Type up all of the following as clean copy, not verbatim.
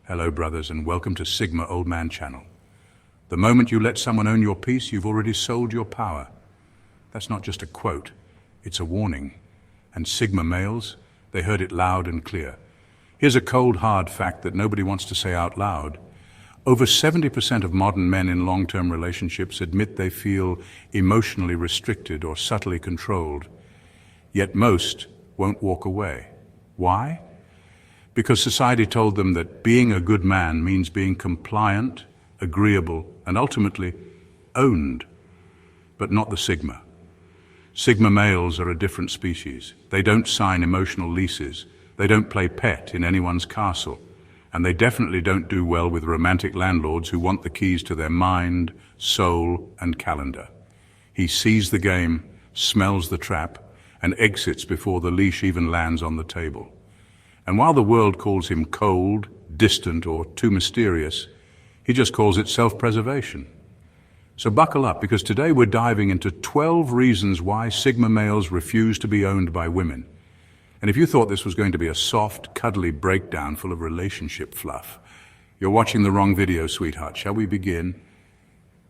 Hello brothers and welcome to Sigma Old Man Channel. The moment you let someone own your peace, you've already sold your power. That's not just a quote, it's a warning. And Sigma males, they heard it loud and clear. Here's a cold, hard fact that nobody wants to say out loud. Over 70% of modern men in long-term relationships admit they feel emotionally restricted or subtly controlled. Yet most won't walk away. Why? Because society told them that being a good man means being compliant, agreeable, and ultimately owned. But not the Sigma. Sigma males are a different species. They don't sign emotional leases. They don't play pet in anyone's castle. And they definitely don't do well with romantic landlords who want the keys to their mind, soul, and calendar. He sees the game, smells the trap, and exits before the leash even lands on the table. And while the world calls him cold, distant, or too mysterious, he just calls it self-preservation. So buckle up, because today we're diving into 12 reasons why Sigma males refuse to be owned by women. And if you thought this was going to be a soft, cuddly breakdown full of relationship fluff, you're watching the wrong video, sweetheart. Shall we begin?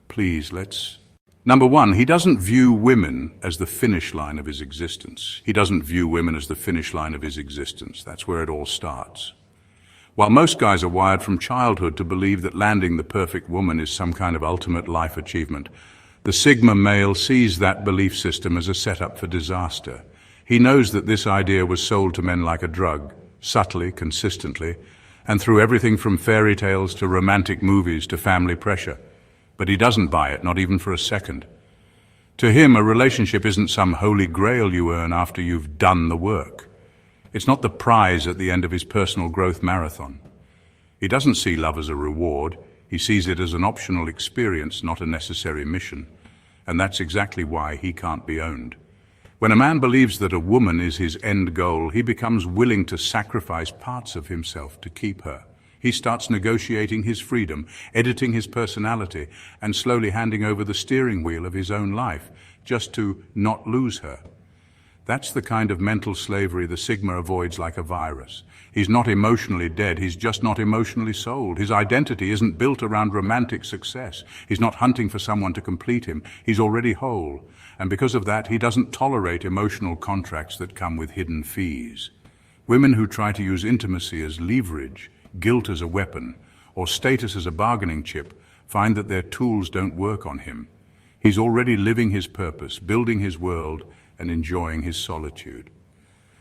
Please, let's... Number one, he doesn't view women as the finish line of his existence. He doesn't view women as the finish line of his existence. That's where it all starts. While most guys are wired from childhood to believe that landing the perfect woman is some kind of ultimate life achievement, the Sigma male sees that belief system as a setup for disaster. He knows that this idea was sold to men like a drug, subtly, consistently, and through everything from fairy tales to romantic movies to family pressure. But he doesn't buy it, not even for a second. To him, a relationship isn't some holy grail you earn after you've done the work. It's not the prize at the end of his personal growth marathon. He doesn't see love as a reward. He sees it as an optional experience, not a necessary mission. And that's exactly why he can't be owned. When a man believes that a woman is his end goal, he becomes willing to sacrifice parts of himself to keep her. He starts negotiating his freedom, editing his personality, and slowly handing over the steering wheel of his own life, just to not lose her. That's the kind of mental slavery the Sigma avoids like a virus. He's not emotionally dead, he's just not emotionally sold. His identity isn't built around romantic success. He's not hunting for someone to complete him. He's already whole. And because of that, he doesn't tolerate emotional contracts that come with hidden fees. Women who try to use intimacy as leverage, guilt as a weapon, or status as a bargaining chip, find that their tools don't work on him. He's already living his purpose, building his world, and enjoying his solitude.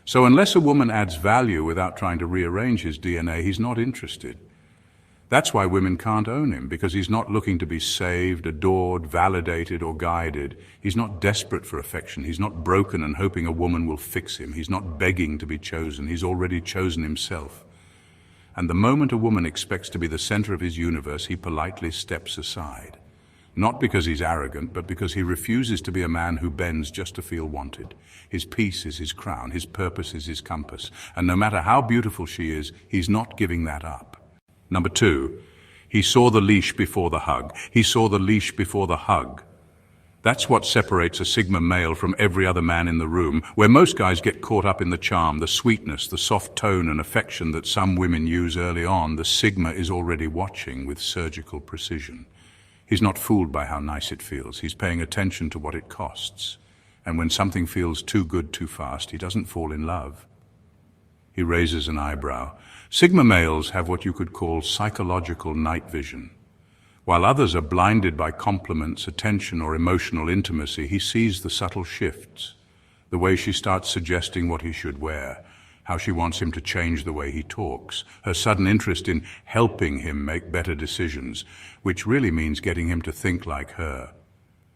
So unless a woman adds value without trying to rearrange his DNA, he's not interested. That's why women can't own him, because he's not looking to be saved, adored, validated, or guided. He's not desperate for affection. He's not broken and hoping a woman will fix him. He's not begging to be chosen. He's already chosen himself. And the moment a woman expects to be the center of his universe, he politely steps aside. Not because he's arrogant, but because he refuses to be a man who bends just to feel wanted. His peace is his crown, his purpose is his compass, and no matter how beautiful she is, he's not giving that up. Number two, he saw the leash before the hug. He saw the leash before the hug. That's what separates a Sigma male from every other man in the room. Where most guys get caught up in the charm, the sweetness, the soft tone and affection that some women use early on, the Sigma is already watching with surgical precision. He's not fooled by how nice it feels. He's paying attention to what it costs. And when something feels too good too fast, he doesn't fall in love. He raises an eyebrow. Sigma males have what you could call psychological night vision. While others are blinded by compliments, attention, or emotional intimacy, he sees the subtle shifts. The way she starts suggesting what he should wear, how she wants him to change the way he talks, her sudden interest in helping him make better decisions, which really means getting him to think like her.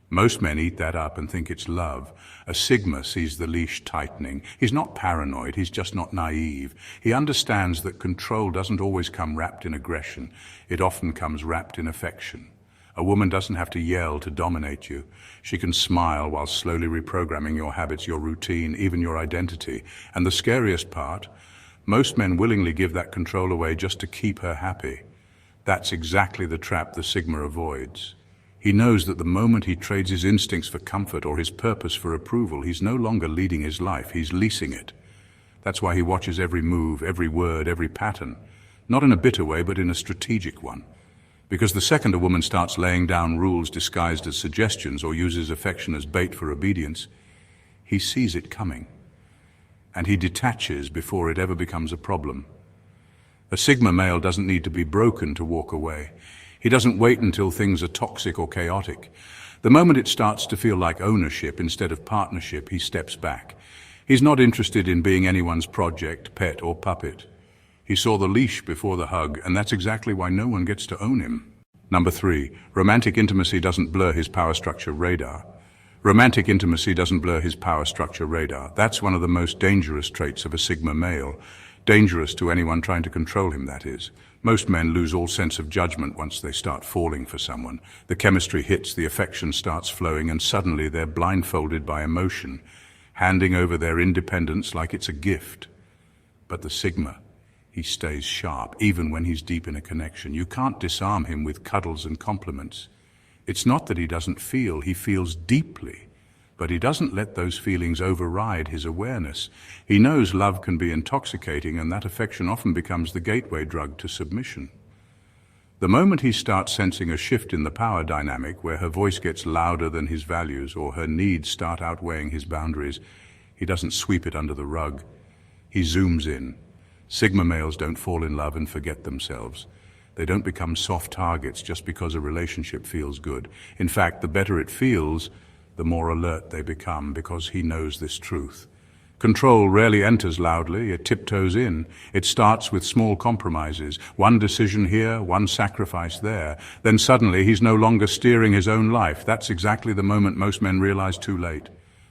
Most men eat that up and think it's love. A Sigma sees the leash tightening. He's not paranoid, he's just not naive. He understands that control doesn't always come wrapped in aggression. It often comes wrapped in affection. A woman doesn't have to yell to dominate you. She can smile while slowly reprogramming your habits, your routine, even your identity. And the scariest part, most men willingly give that control away just to keep her happy. That's exactly the trap the Sigma avoids. He knows that the moment he trades his instincts for comfort or his purpose for approval, he's no longer leading his life, he's leasing it. That's why he watches every move, every word, every pattern. Not in a bitter way, but in a strategic one. Because the second a woman starts laying down rules disguised as suggestions or uses affection as bait for obedience, he sees it coming, and he detaches before it ever becomes a problem. A Sigma male doesn't need to be broken to walk away. He doesn't wait until things are toxic or chaotic. The moment it starts to feel like ownership instead of partnership, he steps back. He's not interested in being anyone's project, pet, or puppet. He saw the leash before the hug, and that's exactly why no one gets to own him. Number 3, romantic intimacy doesn't blur his power structure radar. Romantic intimacy doesn't blur his power structure radar. That's one of the most dangerous traits of a Sigma male. Dangerous to anyone trying to control him, that is. Most men lose all sense of judgment once they start falling for someone. The chemistry hits, the affection starts flowing, and suddenly they're blindfolded by emotion, handing over their independence like it's a gift. But the Sigma, he stays sharp, even when he's deep in a connection. You can't disarm him with cuddles and compliments. It's not that he doesn't feel, he feels deeply. But he doesn't let those feelings override his awareness. He knows love can be intoxicating, and that affection often becomes the gateway drug to submission. The moment he starts sensing a shift in the power dynamic, where her voice gets louder than his values or her needs start outweighing his boundaries, he doesn't sweep it under the rug. He zooms in. Sigma males don't fall in love and forget themselves. They don't become soft targets just because a relationship feels good. In fact, the better it feels, the more alert they become, because he knows this truth. Control rarely enters loudly, it tiptoes in. It starts with small compromises, one decision here, one sacrifice there. Then suddenly he's no longer steering his own life. That's exactly the moment most men realize too late.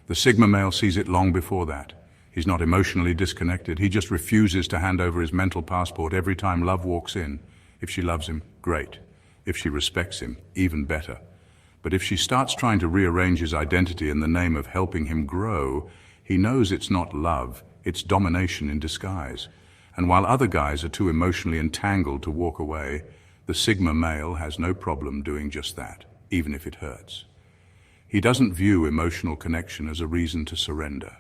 The Sigma male sees it long before that. He's not emotionally disconnected, he just refuses to hand over his mental passport every time love walks in. If she loves him, great. If she respects him, even better. But if she starts trying to rearrange his identity in the name of helping him grow, he knows it's not love, it's domination in disguise. And while other guys are too emotionally entangled to walk away, the Sigma male has no problem doing just that, even if it hurts. He doesn't view emotional connection as a reason to surrender.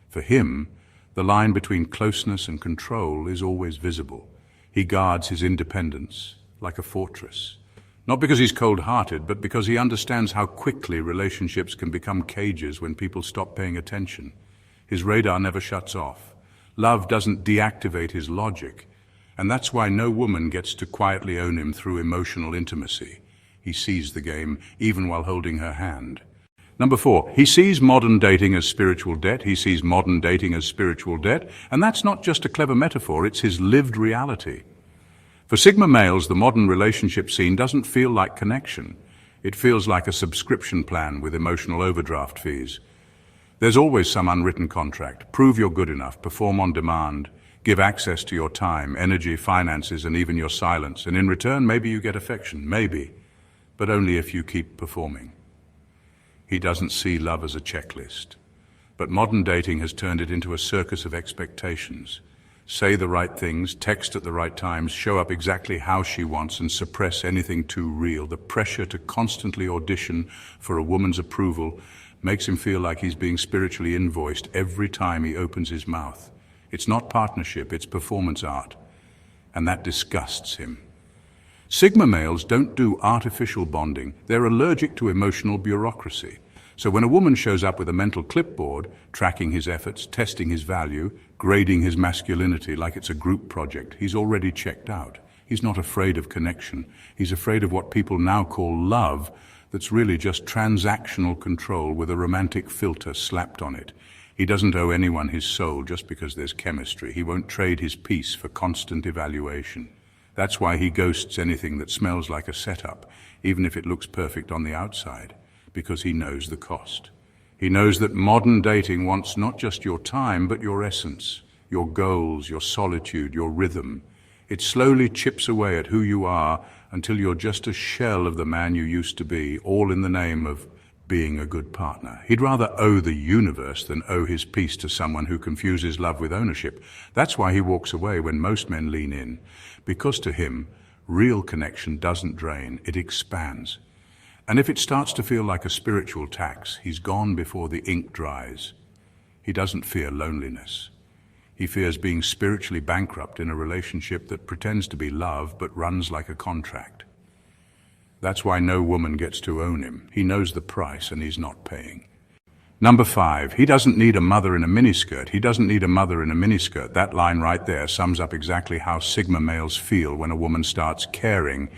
For him, the line between closeness and control is always visible. He guards his independence like a fortress. Not because he's cold-hearted, but because he understands how quickly relationships can become cages when people stop paying attention. His radar never shuts off. Love doesn't deactivate his logic, and that's why no woman gets to quietly own him through emotional intimacy. He sees the game, even while holding her hand. Number 4, he sees modern dating as spiritual debt. He sees modern dating as spiritual debt, and that's not just a clever metaphor, it's his lived reality. For Sigma males, the modern relationship scene doesn't feel like connection. It feels like a subscription plan with emotional overdraft fees. There's always some unwritten contract. Prove you're good enough, perform on demand, give access to your time, energy, finances, and even your silence. And in return, maybe you get affection, maybe, but only if you keep performing. He doesn't see love as a checklist. But modern dating has turned it into a circus of expectations. Say the right things, text at the right times, show up exactly how she wants, and suppress anything too real. The pressure to constantly audition for a woman's approval makes him feel like he's being spiritually invoiced every time he opens his mouth. It's not partnership, it's performance art. And that disgusts him. Sigma males don't do artificial bonding. They're allergic to emotional bureaucracy. So when a woman shows up with a mental clipboard, tracking his efforts, testing his value, grading his masculinity like it's a group project, he's already checked out. He's not afraid of connection. He's afraid of what people now call love, that's really just transactional control with a romantic filter slapped on it. He doesn't owe anyone his soul just because there's chemistry. He won't trade his peace for constant evaluation. That's why he ghosts anything that smells like a setup, even if it looks perfect on the outside, because he knows the cost. He knows that modern dating wants not just your time, but your essence, your goals, your solitude, your rhythm. It slowly chips away at who you are until you're just a shell of the man you used to be, all in the name of being a good partner. He'd rather owe the universe than owe his peace to someone who confuses love with ownership. That's why he walks away when most men lean in, because to him, real connection doesn't drain, it expands. And if it starts to feel like a spiritual tax, he's gone before the ink dries. He doesn't fear loneliness. He fears being spiritually bankrupt in a relationship that pretends to be love but runs like a contract. That's why no woman gets to own him. He knows the price and he's not paying. Number 5, he doesn't need a mother in a miniskirt. He doesn't need a mother in a miniskirt. That line right there sums up exactly how Sigma males feel when a woman starts caring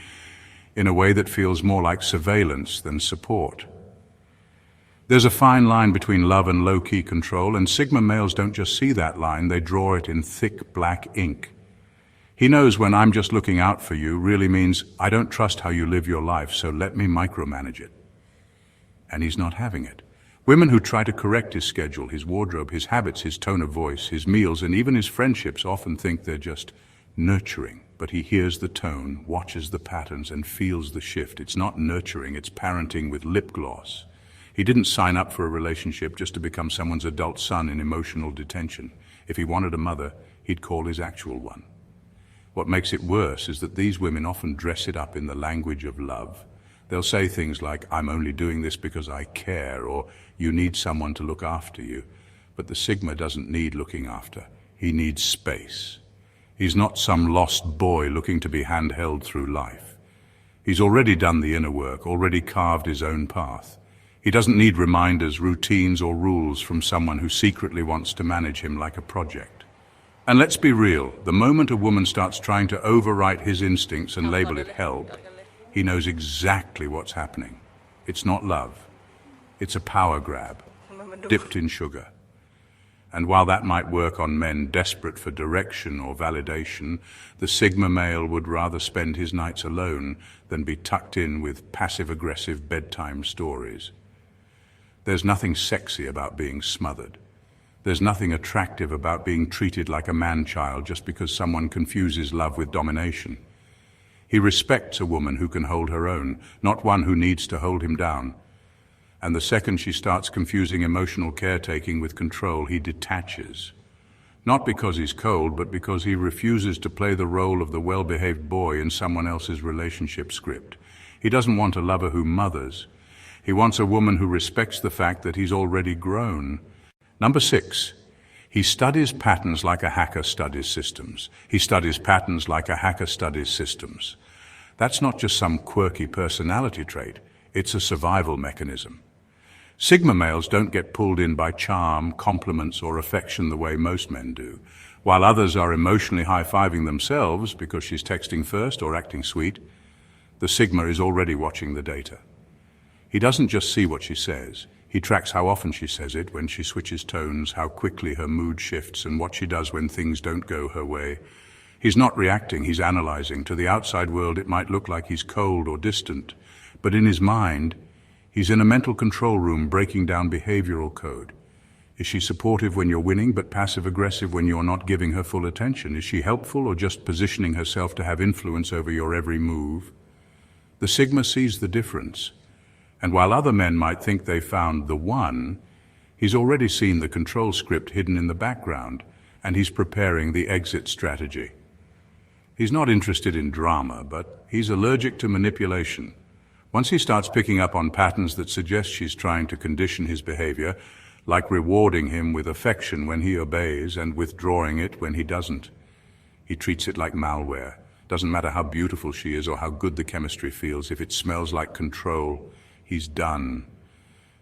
in a way that feels more like surveillance than support. There's a fine line between love and low-key control, and Sigma males don't just see that line, they draw it in thick black ink. He knows when I'm just looking out for you really means I don't trust how you live your life, so let me micromanage it. And he's not having it. Women who try to correct his schedule, his wardrobe, his habits, his tone of voice, his meals, and even his friendships often think they're just nurturing. But he hears the tone, watches the patterns, and feels the shift. It's not nurturing, it's parenting with lip gloss. He didn't sign up for a relationship just to become someone's adult son in emotional detention. If he wanted a mother, he'd call his actual one. What makes it worse is that these women often dress it up in the language of love. They'll say things like, I'm only doing this because I care, or you need someone to look after you. But the Sigma doesn't need looking after. He needs space. He's not some lost boy looking to be handheld through life. He's already done the inner work, already carved his own path. He doesn't need reminders, routines, or rules from someone who secretly wants to manage him like a project. And let's be real, the moment a woman starts trying to overwrite his instincts and label it help, he knows exactly what's happening. It's not love. It's a power grab, dipped in sugar. And while that might work on men desperate for direction or validation, the Sigma male would rather spend his nights alone than be tucked in with passive-aggressive bedtime stories. There's nothing sexy about being smothered. There's nothing attractive about being treated like a man-child just because someone confuses love with domination. He respects a woman who can hold her own, not one who needs to hold him down. And the second she starts confusing emotional caretaking with control, he detaches. Not because he's cold, but because he refuses to play the role of the well-behaved boy in someone else's relationship script. He doesn't want a lover who mothers. He wants a woman who respects the fact that he's already grown. Number 6, he studies patterns like a hacker studies systems. He studies patterns like a hacker studies systems. That's not just some quirky personality trait, it's a survival mechanism. Sigma males don't get pulled in by charm, compliments, or affection the way most men do. While others are emotionally high-fiving themselves because she's texting first or acting sweet, the Sigma is already watching the data. He doesn't just see what she says. He tracks how often she says it, when she switches tones, how quickly her mood shifts, and what she does when things don't go her way. He's not reacting, he's analyzing. To the outside world, it might look like he's cold or distant, but in his mind, he's in a mental control room breaking down behavioral code. Is she supportive when you're winning, but passive-aggressive when you're not giving her full attention? Is she helpful or just positioning herself to have influence over your every move? The Sigma sees the difference. And while other men might think they found the one, he's already seen the control script hidden in the background, and he's preparing the exit strategy. He's not interested in drama, but he's allergic to manipulation. Once he starts picking up on patterns that suggest she's trying to condition his behavior, like rewarding him with affection when he obeys and withdrawing it when he doesn't, he treats it like malware. Doesn't matter how beautiful she is or how good the chemistry feels, if it smells like control, he's done.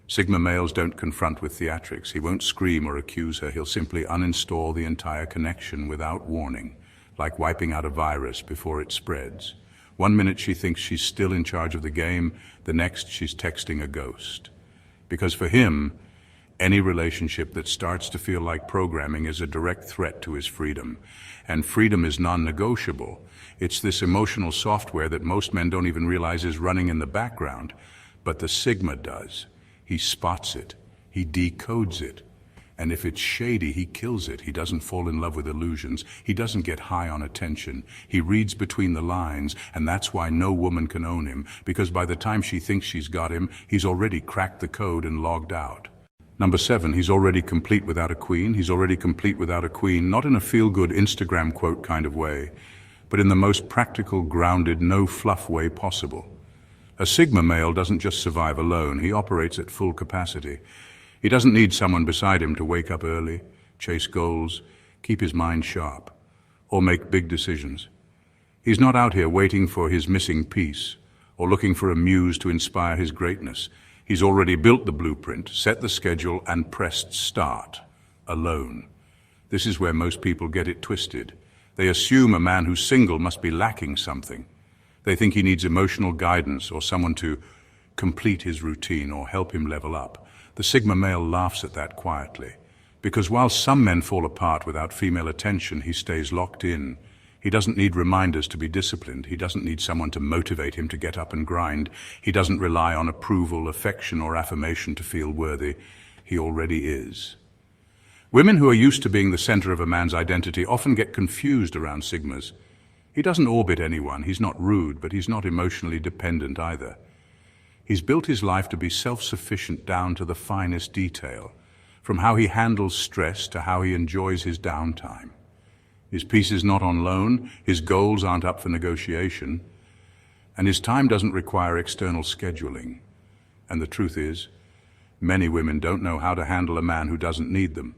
Sigma males don't confront with theatrics. He won't scream or accuse her. He'll simply uninstall the entire connection without warning, like wiping out a virus before it spreads. One minute she thinks she's still in charge of the game, the next she's texting a ghost. Because for him, any relationship that starts to feel like programming is a direct threat to his freedom. And freedom is non-negotiable. It's this emotional software that most men don't even realize is running in the background. But the Sigma does. He spots it. He decodes it. And if it's shady, he kills it. He doesn't fall in love with illusions. He doesn't get high on attention. He reads between the lines, and that's why no woman can own him, because by the time she thinks she's got him, he's already cracked the code and logged out. Number 7, he's already complete without a queen. He's already complete without a queen, not in a feel-good Instagram quote kind of way, but in the most practical, grounded, no-fluff way possible. A Sigma male doesn't just survive alone, he operates at full capacity. He doesn't need someone beside him to wake up early, chase goals, keep his mind sharp, or make big decisions. He's not out here waiting for his missing piece, or looking for a muse to inspire his greatness. He's already built the blueprint, set the schedule, and pressed start, alone. This is where most people get it twisted. They assume a man who's single must be lacking something. They think he needs emotional guidance or someone to complete his routine or help him level up. The Sigma male laughs at that quietly, because while some men fall apart without female attention, he stays locked in. He doesn't need reminders to be disciplined. He doesn't need someone to motivate him to get up and grind. He doesn't rely on approval, affection, or affirmation to feel worthy. He already is. Women who are used to being the center of a man's identity often get confused around Sigmas. He doesn't orbit anyone. He's not rude, but he's not emotionally dependent either. He's built his life to be self-sufficient down to the finest detail, from how he handles stress to how he enjoys his downtime. His peace is not on loan, his goals aren't up for negotiation, and his time doesn't require external scheduling. And the truth is, many women don't know how to handle a man who doesn't need them.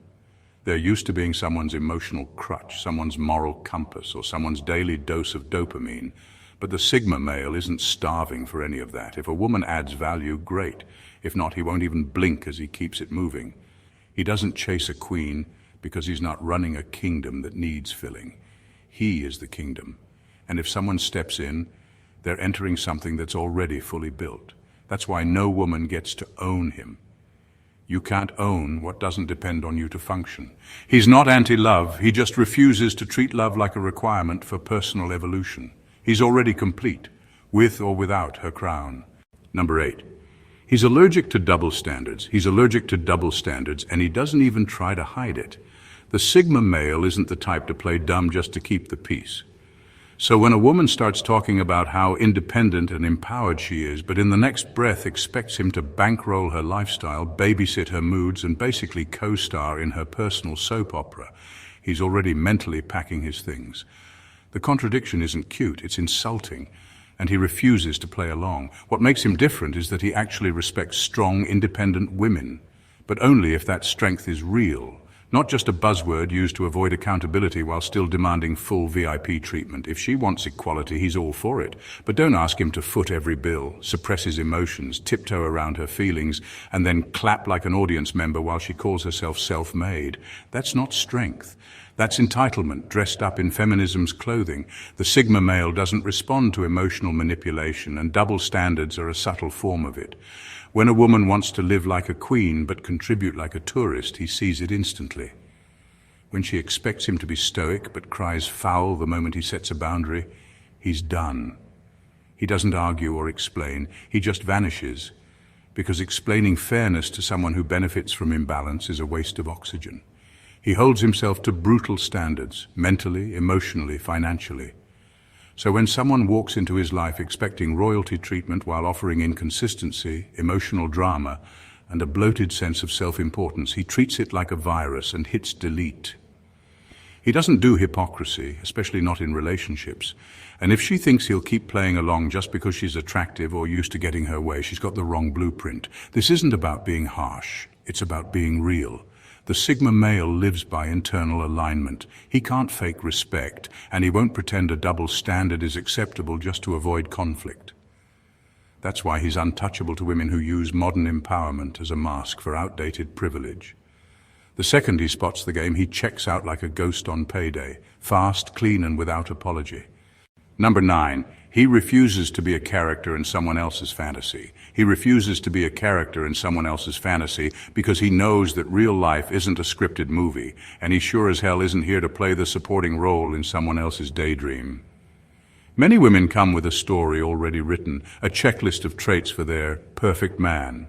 They're used to being someone's emotional crutch, someone's moral compass, or someone's daily dose of dopamine. But the Sigma male isn't starving for any of that. If a woman adds value, great. If not, he won't even blink as he keeps it moving. He doesn't chase a queen because he's not running a kingdom that needs filling. He is the kingdom. And if someone steps in, they're entering something that's already fully built. That's why no woman gets to own him. You can't own what doesn't depend on you to function. He's not anti-love. He just refuses to treat love like a requirement for personal evolution. He's already complete, with or without her crown. Number 8. He's allergic to double standards. He's allergic to double standards, and he doesn't even try to hide it. The Sigma male isn't the type to play dumb just to keep the peace. So when a woman starts talking about how independent and empowered she is, but in the next breath expects him to bankroll her lifestyle, babysit her moods, and basically co-star in her personal soap opera, he's already mentally packing his things. The contradiction isn't cute, it's insulting, and he refuses to play along. What makes him different is that he actually respects strong, independent women, but only if that strength is real. Not just a buzzword used to avoid accountability while still demanding full VIP treatment. If she wants equality, he's all for it. But don't ask him to foot every bill, suppress his emotions, tiptoe around her feelings, and then clap like an audience member while she calls herself self-made. That's not strength. That's entitlement, dressed up in feminism's clothing. The Sigma male doesn't respond to emotional manipulation, and double standards are a subtle form of it. When a woman wants to live like a queen but contribute like a tourist, he sees it instantly. When she expects him to be stoic but cries foul the moment he sets a boundary, he's done. He doesn't argue or explain, he just vanishes, because explaining fairness to someone who benefits from imbalance is a waste of oxygen. He holds himself to brutal standards, mentally, emotionally, financially. So when someone walks into his life expecting royalty treatment while offering inconsistency, emotional drama, and a bloated sense of self-importance, he treats it like a virus and hits delete. He doesn't do hypocrisy, especially not in relationships. And if she thinks he'll keep playing along just because she's attractive or used to getting her way, she's got the wrong blueprint. This isn't about being harsh, it's about being real. The Sigma male lives by internal alignment. He can't fake respect, and he won't pretend a double standard is acceptable just to avoid conflict. That's why he's untouchable to women who use modern empowerment as a mask for outdated privilege. The second he spots the game, he checks out like a ghost on payday, fast, clean, and without apology. Number 9. He refuses to be a character in someone else's fantasy. He refuses to be a character in someone else's fantasy because he knows that real life isn't a scripted movie, and he sure as hell isn't here to play the supporting role in someone else's daydream. Many women come with a story already written, a checklist of traits for their perfect man,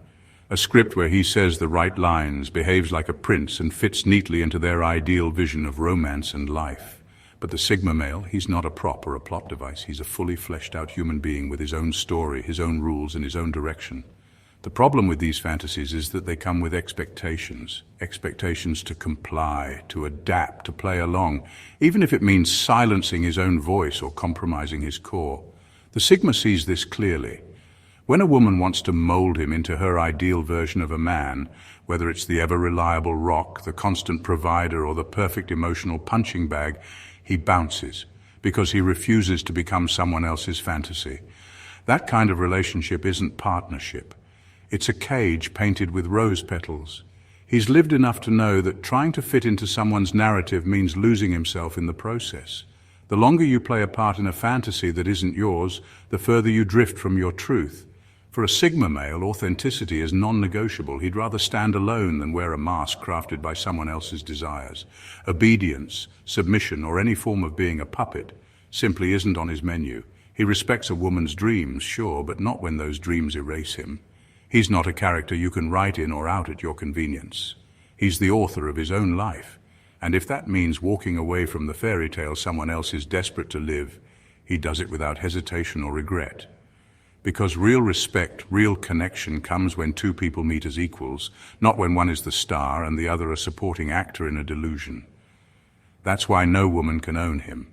a script where he says the right lines, behaves like a prince, and fits neatly into their ideal vision of romance and life. But the Sigma male, he's not a prop or a plot device. He's a fully fleshed out human being with his own story, his own rules, and his own direction. The problem with these fantasies is that they come with expectations to comply, to adapt, to play along, even if it means silencing his own voice or compromising his core. The Sigma sees this clearly. When a woman wants to mold him into her ideal version of a man, whether it's the ever-reliable rock, the constant provider, or the perfect emotional punching bag, he bounces because he refuses to become someone else's fantasy. That kind of relationship isn't partnership. It's a cage painted with rose petals. He's lived enough to know that trying to fit into someone's narrative means losing himself in the process. The longer you play a part in a fantasy that isn't yours, the further you drift from your truth. For a Sigma male, authenticity is non-negotiable. He'd rather stand alone than wear a mask crafted by someone else's desires. Obedience, submission, or any form of being a puppet simply isn't on his menu. He respects a woman's dreams, sure, but not when those dreams erase him. He's not a character you can write in or out at your convenience. He's the author of his own life. And if that means walking away from the fairy tale someone else is desperate to live, he does it without hesitation or regret. Because real respect, real connection comes when two people meet as equals, not when one is the star and the other a supporting actor in a delusion. That's why no woman can own him.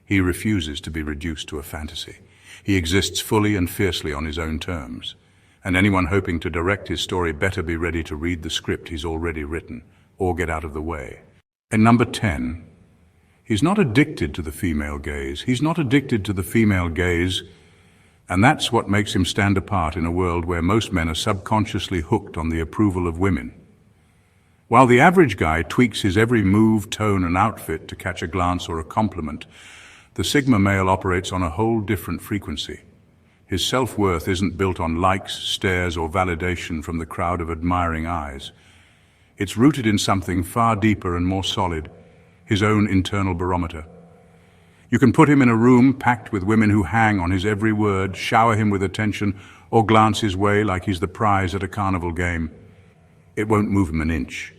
He refuses to be reduced to a fantasy. He exists fully and fiercely on his own terms. And anyone hoping to direct his story better be ready to read the script he's already written, or get out of the way. And number 10, he's not addicted to the female gaze. He's not addicted to the female gaze. And that's what makes him stand apart in a world where most men are subconsciously hooked on the approval of women. While the average guy tweaks his every move, tone, and outfit to catch a glance or a compliment, the Sigma male operates on a whole different frequency. His self-worth isn't built on likes, stares, or validation from the crowd of admiring eyes. It's rooted in something far deeper and more solid, his own internal barometer. You can put him in a room packed with women who hang on his every word, shower him with attention, or glance his way like he's the prize at a carnival game. It won't move him an inch.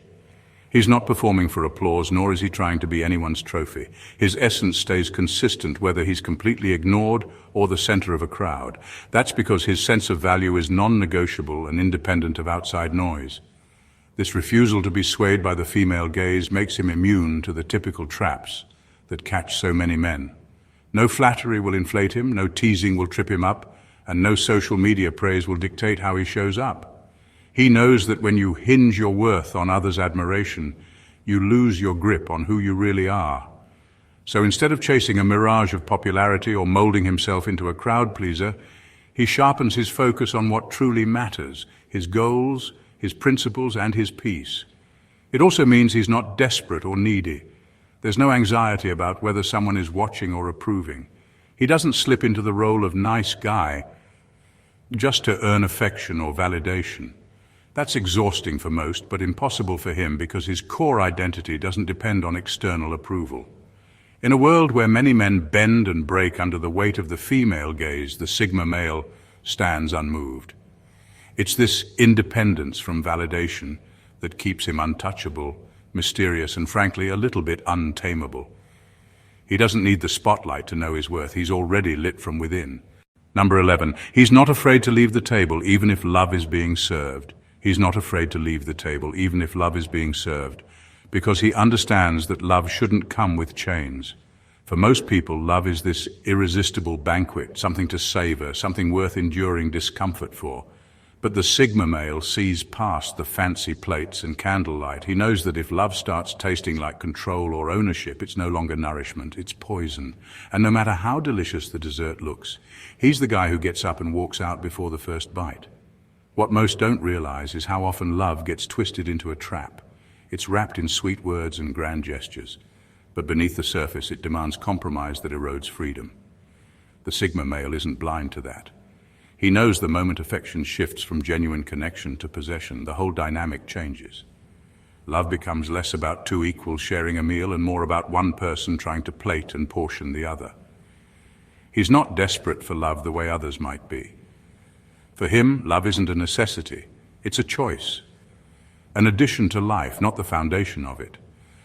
He's not performing for applause, nor is he trying to be anyone's trophy. His essence stays consistent whether he's completely ignored or the center of a crowd. That's because his sense of value is non-negotiable and independent of outside noise. This refusal to be swayed by the female gaze makes him immune to the typical traps that catch so many men. No flattery will inflate him, no teasing will trip him up, and no social media praise will dictate how he shows up. He knows that when you hinge your worth on others' admiration, you lose your grip on who you really are. So instead of chasing a mirage of popularity or molding himself into a crowd pleaser, he sharpens his focus on what truly matters, his goals, his principles, and his peace. It also means he's not desperate or needy. There's no anxiety about whether someone is watching or approving. He doesn't slip into the role of nice guy just to earn affection or validation. That's exhausting for most, but impossible for him because his core identity doesn't depend on external approval. In a world where many men bend and break under the weight of the female gaze, the Sigma male stands unmoved. It's this independence from validation that keeps him untouchable, mysterious, and frankly, a little bit untamable. He doesn't need the spotlight to know his worth. He's already lit from within. Number 11, he's not afraid to leave the table even if love is being served. He's not afraid to leave the table even if love is being served, because he understands that love shouldn't come with chains. For most people, love is this irresistible banquet, something to savor, something worth enduring discomfort for. But the Sigma male sees past the fancy plates and candlelight. He knows that if love starts tasting like control or ownership, it's no longer nourishment, it's poison. And no matter how delicious the dessert looks, he's the guy who gets up and walks out before the first bite. What most don't realize is how often love gets twisted into a trap. It's wrapped in sweet words and grand gestures, but beneath the surface it demands compromise that erodes freedom. The Sigma male isn't blind to that. He knows the moment affection shifts from genuine connection to possession, the whole dynamic changes. Love becomes less about two equals sharing a meal and more about one person trying to plate and portion the other. He's not desperate for love the way others might be. For him, love isn't a necessity, it's a choice. An addition to life, not the foundation of it.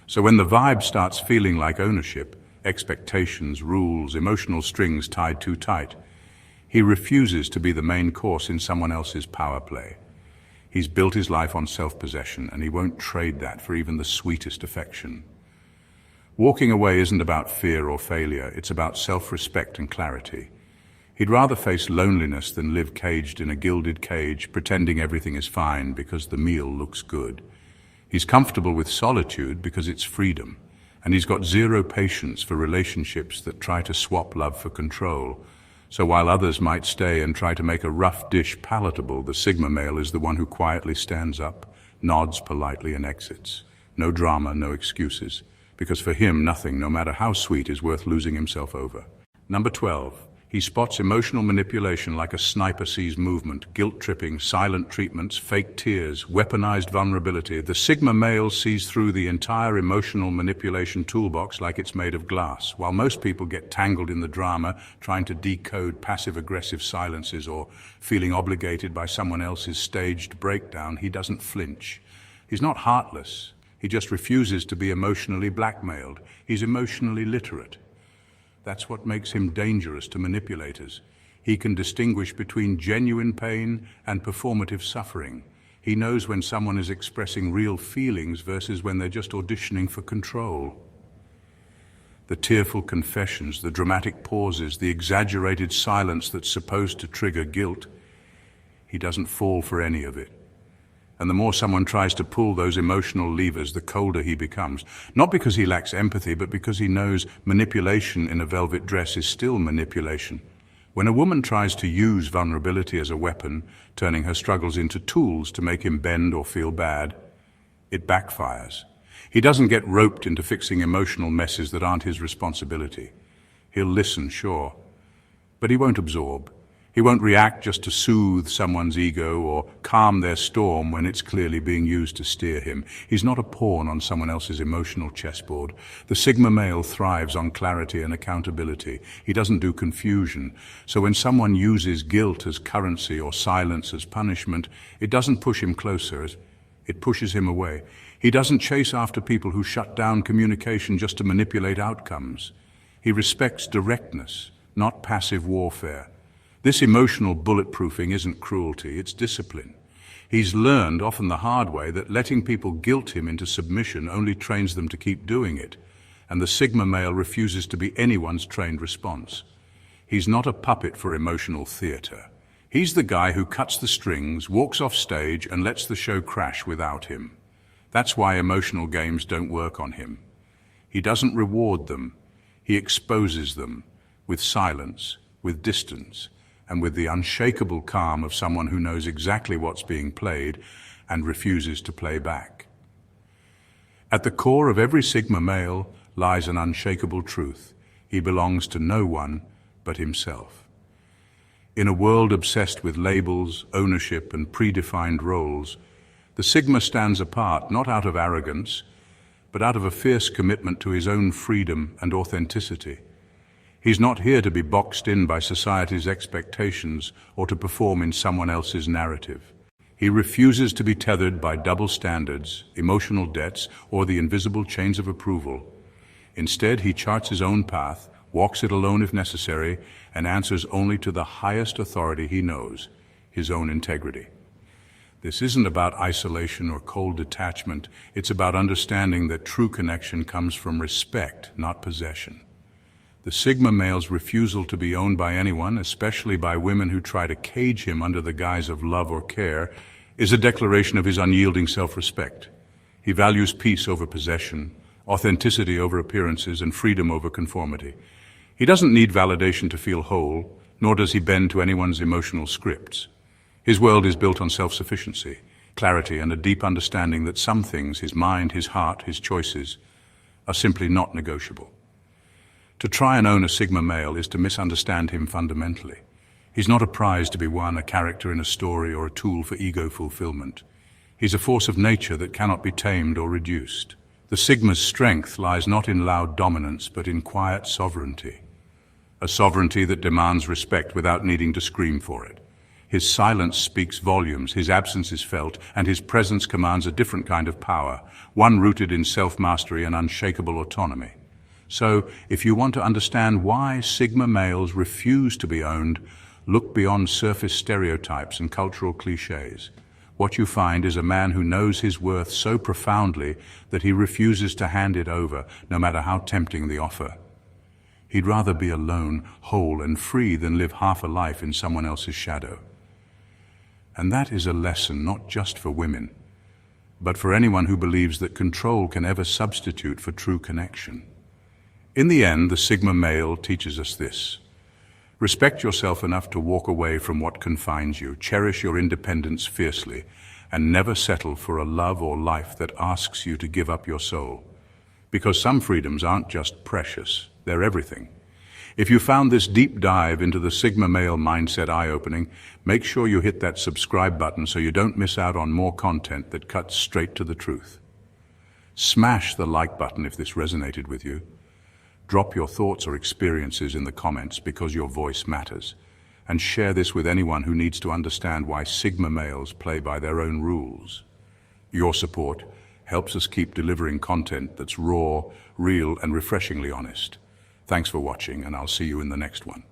So when the vibe starts feeling like ownership, expectations, rules, emotional strings tied too tight, he refuses to be the main course in someone else's power play. He's built his life on self-possession, and he won't trade that for even the sweetest affection. Walking away isn't about fear or failure, it's about self-respect and clarity. He'd rather face loneliness than live caged in a gilded cage, pretending everything is fine because the meal looks good. He's comfortable with solitude because it's freedom, and he's got zero patience for relationships that try to swap love for control. So while others might stay and try to make a rough dish palatable, the Sigma male is the one who quietly stands up, nods politely, and exits. No drama, no excuses, because for him, nothing, no matter how sweet, is worth losing himself over. Number 12. He spots emotional manipulation like a sniper sees movement, guilt-tripping, silent treatments, fake tears, weaponized vulnerability. The Sigma male sees through the entire emotional manipulation toolbox like it's made of glass. While most people get tangled in the drama, trying to decode passive-aggressive silences or feeling obligated by someone else's staged breakdown, he doesn't flinch. He's not heartless. He just refuses to be emotionally blackmailed. He's emotionally literate. That's what makes him dangerous to manipulators. He can distinguish between genuine pain and performative suffering. He knows when someone is expressing real feelings versus when they're just auditioning for control. The tearful confessions, the dramatic pauses, the exaggerated silence that's supposed to trigger guilt, he doesn't fall for any of it. And the more someone tries to pull those emotional levers, the colder he becomes. Not because he lacks empathy, but because he knows manipulation in a velvet dress is still manipulation. When a woman tries to use vulnerability as a weapon, turning her struggles into tools to make him bend or feel bad, it backfires. He doesn't get roped into fixing emotional messes that aren't his responsibility. He'll listen, sure, but he won't absorb. He won't react just to soothe someone's ego or calm their storm when it's clearly being used to steer him. He's not a pawn on someone else's emotional chessboard. The Sigma male thrives on clarity and accountability. He doesn't do confusion. So when someone uses guilt as currency or silence as punishment, it doesn't push him closer, it pushes him away. He doesn't chase after people who shut down communication just to manipulate outcomes. He respects directness, not passive warfare. This emotional bulletproofing isn't cruelty, it's discipline. He's learned, often the hard way, that letting people guilt him into submission only trains them to keep doing it, and the Sigma male refuses to be anyone's trained response. He's not a puppet for emotional theater. He's the guy who cuts the strings, walks off stage, and lets the show crash without him. That's why emotional games don't work on him. He doesn't reward them, he exposes them, with silence, with distance, and with the unshakable calm of someone who knows exactly what's being played and refuses to play back. At the core of every Sigma male lies an unshakable truth. He belongs to no one but himself. In a world obsessed with labels, ownership, and predefined roles, the Sigma stands apart not out of arrogance, but out of a fierce commitment to his own freedom and authenticity. He's not here to be boxed in by society's expectations or to perform in someone else's narrative. He refuses to be tethered by double standards, emotional debts, or the invisible chains of approval. Instead, he charts his own path, walks it alone if necessary, and answers only to the highest authority he knows, his own integrity. This isn't about isolation or cold detachment. It's about understanding that true connection comes from respect, not possession. The Sigma male's refusal to be owned by anyone, especially by women who try to cage him under the guise of love or care, is a declaration of his unyielding self-respect. He values peace over possession, authenticity over appearances, and freedom over conformity. He doesn't need validation to feel whole, nor does he bend to anyone's emotional scripts. His world is built on self-sufficiency, clarity, and a deep understanding that some things, his mind, his heart, his choices, are simply not negotiable. To try and own a Sigma male is to misunderstand him fundamentally. He's not a prize to be won, a character in a story, or a tool for ego fulfillment. He's a force of nature that cannot be tamed or reduced. The Sigma's strength lies not in loud dominance, but in quiet sovereignty. A sovereignty that demands respect without needing to scream for it. His silence speaks volumes, his absence is felt, and his presence commands a different kind of power, one rooted in self-mastery and unshakable autonomy. So, if you want to understand why Sigma males refuse to be owned, look beyond surface stereotypes and cultural clichés. What you find is a man who knows his worth so profoundly that he refuses to hand it over, no matter how tempting the offer. He'd rather be alone, whole and free than live half a life in someone else's shadow. And that is a lesson not just for women, but for anyone who believes that control can ever substitute for true connection. In the end, the Sigma male teaches us this. Respect yourself enough to walk away from what confines you, cherish your independence fiercely, and never settle for a love or life that asks you to give up your soul. Because some freedoms aren't just precious, they're everything. If you found this deep dive into the Sigma male mindset eye-opening, make sure you hit that subscribe button so you don't miss out on more content that cuts straight to the truth. Smash the like button if this resonated with you. Drop your thoughts or experiences in the comments because your voice matters. And share this with anyone who needs to understand why Sigma males play by their own rules. Your support helps us keep delivering content that's raw, real, and refreshingly honest. Thanks for watching, and I'll see you in the next one.